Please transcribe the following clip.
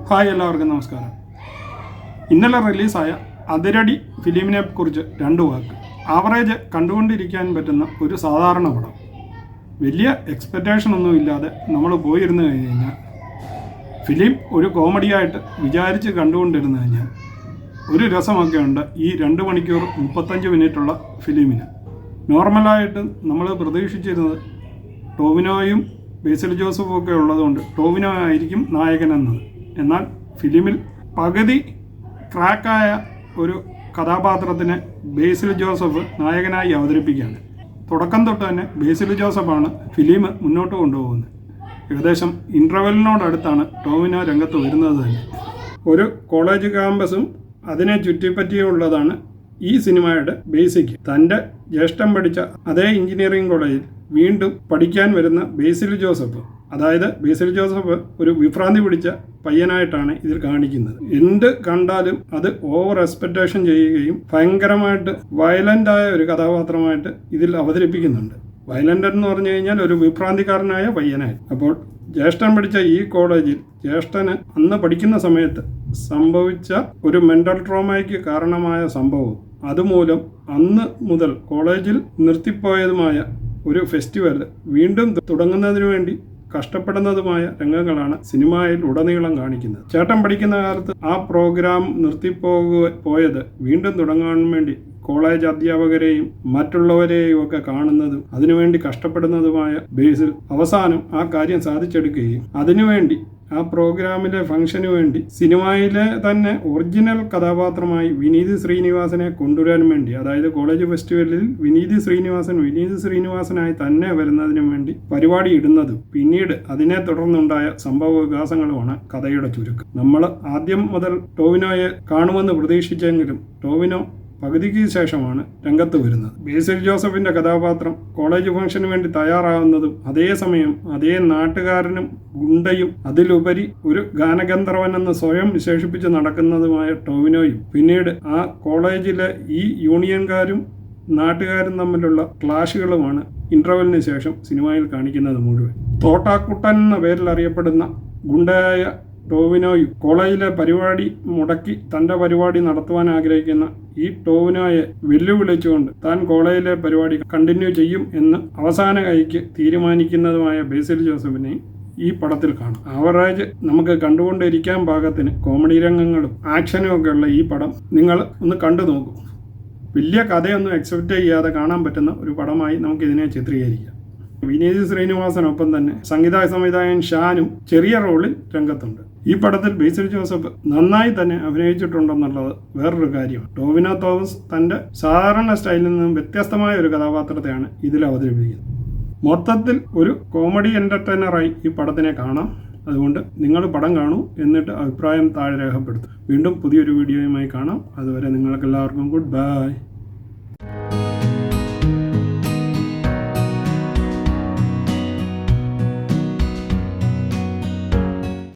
Hi, എല്ലാവർക്കും നമസ്കാരം. ഇന്നലെ റിലീസായ അതിരടി ഫിലിമിനെ കുറിച്ച് 2 വാക്ക്. ആവറേജ് കണ്ടുകൊണ്ടിരിക്കാൻ പറ്റുന്ന ഒരു സാധാരണ പടം. വലിയ എക്സ്പെക്റ്റേഷൻ ഒന്നും ഇല്ലാതെ നമ്മൾ പോയിരുന്നു കഴിഞ്ഞാൽ ഫിലിം ഒരു കോമഡിയായിട്ട് വിചാരിച്ച് കണ്ടുകൊണ്ടിരുന്നു കഴിഞ്ഞാൽ ഒരു രസമൊക്കെ ഉണ്ട് ഈ 2 മണിക്കൂർ 35 മിനിറ്റുള്ള ഫിലിമിന്. നോർമലായിട്ട് നമ്മൾ പ്രതീക്ഷിച്ചിരുന്നത് ടോവിനോയും ബേസിൽ ജോസഫും ഒക്കെ ഉള്ളതുകൊണ്ട് ടോവിനോ ആയിരിക്കും നായകനെന്നത്. എന്നാൽ ഫിലിമിൽ പകുതി ക്രാക്കായ ഒരു കഥാപാത്രത്തിനെ ബേസിൽ ജോസഫ് നായകനായി അവതരിപ്പിക്കുകയാണ്. തുടക്കം തൊട്ട് തന്നെ ബേസിൽ ജോസഫാണ് ഫിലിം മുന്നോട്ട് കൊണ്ടുപോകുന്നത്. ഏകദേശം ഇൻ്റർവെല്ലിനോടടുത്താണ് ടോവിനോ രംഗത്ത് വരുന്നത് തന്നെ. ഒരു കോളേജ് ക്യാമ്പസും അതിനെ ചുറ്റിപ്പറ്റിയുള്ളതാണ് ഈ സിനിമയുടെ ബേസിക്. തൻ്റെ ജ്യേഷ്ഠൻ പഠിച്ച അതേ എഞ്ചിനീയറിംഗ് കോളേജിൽ വീണ്ടും പഠിക്കാൻ വരുന്ന ബേസിൽ ജോസഫ്, അതായത് ബേസിൽ ജോസഫ് ഒരു വിഭ്രാന്തി പിടിച്ച പയ്യനായിട്ടാണ് ഇതിൽ കാണിക്കുന്നത്. എന്ത് കണ്ടാലും അത് ഓവർ എക്സ്പെക്റ്റേഷൻ ചെയ്യുകയും ഭയങ്കരമായിട്ട് വയലൻ്റായ ഒരു കഥാപാത്രമായിട്ട് ഇതിൽ അവതരിപ്പിക്കുന്നുണ്ട്. വയലൻ്റ് എന്ന് പറഞ്ഞു കഴിഞ്ഞാൽ ഒരു വിഭ്രാന്തിക്കാരനായ പയ്യനായി. അപ്പോൾ ജ്യേഷ്ഠൻ പഠിച്ച ഈ കോളേജിൽ ജ്യേഷ്ഠന് അന്ന് പഠിക്കുന്ന സമയത്ത് സംഭവിച്ച ഒരു മെൻ്റൽ ട്രോമയ്ക്ക് കാരണമായ സംഭവവും അതുമൂലം അന്ന് മുതൽ കോളേജിൽ നിർത്തിപ്പോയതുമായ ഒരു ഫെസ്റ്റിവൽ വീണ്ടും തുടങ്ങുന്നതിന് വേണ്ടി കഷ്ടപ്പെടുന്നതുമായ രംഗങ്ങളാണ് സിനിമയിൽ ഉടനീളം കാണിക്കുന്നത്. ചേട്ടൻ പഠിക്കുന്ന കാലത്ത് ആ പ്രോഗ്രാം പോയത് വീണ്ടും തുടങ്ങാൻ വേണ്ടി കോളേജ് അധ്യാപകരെയും മറ്റുള്ളവരെയും ഒക്കെ കാണുന്നതും അതിനുവേണ്ടി കഷ്ടപ്പെടുന്നതുമായ ബേസിൽ അവസാനം ആ കാര്യം സാധിച്ചെടുക്കുകയും അതിനുവേണ്ടി ആ പ്രോഗ്രാമിലെ ഫംഗ്ഷന് വേണ്ടി സിനിമയിലെ തന്നെ ഒറിജിനൽ കഥാപാത്രമായി വിനീത് ശ്രീനിവാസനെ കൊണ്ടുവരാൻ വേണ്ടി, അതായത് കോളേജ് ഫെസ്റ്റിവലിൽ വിനീത് ശ്രീനിവാസനായി തന്നെ വരുന്നതിന് വേണ്ടി പരിപാടി ഇടുന്നതും പിന്നീട് അതിനെ തുടർന്നുണ്ടായ സംഭവ വികാസങ്ങളുമാണ് കഥയുടെ ചുരുക്കം. നമ്മൾ ആദ്യം മുതൽ ടോവിനോയെ കാണുമെന്ന് പ്രതീക്ഷിച്ചെങ്കിലും ടോവിനോ പകുതിക്ക് ശേഷമാണ് രംഗത്ത് വരുന്നത്. ബേസിൽ ജോസഫിന്റെ കഥാപാത്രം കോളേജ് ഫംഗ്ഷന് വേണ്ടി തയ്യാറാവുന്നതും അതേസമയം അതേ നാട്ടുകാരനും ഗുണ്ടയും അതിലുപരി ഒരു ഗാനഗന്ധർവനെന്ന് സ്വയം വിശേഷിപ്പിച്ച് നടക്കുന്നതുമായ ടോവിനോയും പിന്നീട് ആ കോളേജിലെ ഈ യൂണിയൻകാരും നാട്ടുകാരും തമ്മിലുള്ള ക്ലാഷുകളുമാണ് ഇന്റർവെല്ലിന് ശേഷം സിനിമയിൽ കാണിക്കുന്നത് മുഴുവൻ. തോട്ടാക്കുട്ടൻ എന്ന പേരിൽ അറിയപ്പെടുന്ന ഗുണ്ടയായ ടോവിനോയും കോളേജിലെ പരിപാടി മുടക്കി തൻ്റെ പരിപാടി നടത്തുവാൻ ആഗ്രഹിക്കുന്ന ഈ ടോവിനോയെ വെല്ലുവിളിച്ചുകൊണ്ട് താൻ കോളേജിലെ പരിപാടി കണ്ടിന്യൂ ചെയ്യും എന്ന് അവസാന കൈക്ക് തീരുമാനിക്കുന്നതുമായ ബേസിൽ ജോസഫിനെയും ഈ പടത്തിൽ കാണും. ആവറേജ് നമുക്ക് കണ്ടുകൊണ്ടിരിക്കാൻ പാകത്തിന് കോമഡി രംഗങ്ങളും ആക്ഷനും ഒക്കെ ഉള്ള ഈ പടം നിങ്ങൾ ഒന്ന് കണ്ടു നോക്കൂ. വലിയ കഥയൊന്നും എക്സ്പെക്റ്റ് ചെയ്യാതെ കാണാൻ പറ്റുന്ന ഒരു പടമായി നമുക്കിതിനെ ചിത്രീകരിക്കാം. വിനീത് ശ്രീനിവാസനൊപ്പം തന്നെ സംവിധായകൻ ഷാനും ചെറിയ റോളിൽ രംഗത്തുണ്ട്. ഈ പടത്തിൽ ബേസിൽ ജോസഫ് നന്നായി തന്നെ അഭിനയിച്ചിട്ടുണ്ടെന്നുള്ളത് വേറൊരു കാര്യമാണ്. ടോവിനോ തോമസ് തൻ്റെ സാധാരണ സ്റ്റൈലിൽ നിന്നും വ്യത്യസ്തമായ ഒരു കഥാപാത്രത്തെയാണ് ഇതിൽ അവതരിപ്പിക്കുന്നത്. മൊത്തത്തിൽ ഒരു കോമഡി എൻ്റർടൈനറായി ഈ പടത്തിനെ കാണാം. അതുകൊണ്ട് നിങ്ങൾ പടം കാണൂ, എന്നിട്ട് അഭിപ്രായം താഴെ രേഖപ്പെടുത്തും. വീണ്ടും പുതിയൊരു വീഡിയോയുമായി കാണാം. അതുവരെ നിങ്ങൾക്കെല്ലാവർക്കും ഗുഡ് ബൈ.